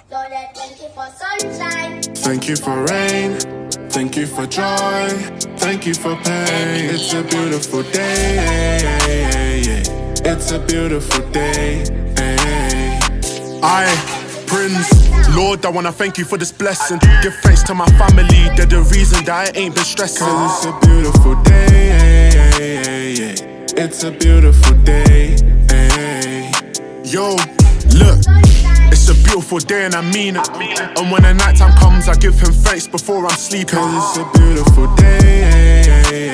Lord, I thank you for sunshine. Thank you for rain, thank you for joy, thank you for pain. It's a beautiful day, it's a beautiful day. Prince, Lord, I wanna thank you for this blessing. Give thanks to my family, they're the reason that I ain't been stressing. 'Cause it's a beautiful day, it's a beautiful day. Yo, look, it's a beautiful day and I mean it. And when the night time comes, I give him thanks before I'm sleeping. 'Cause it's a beautiful day.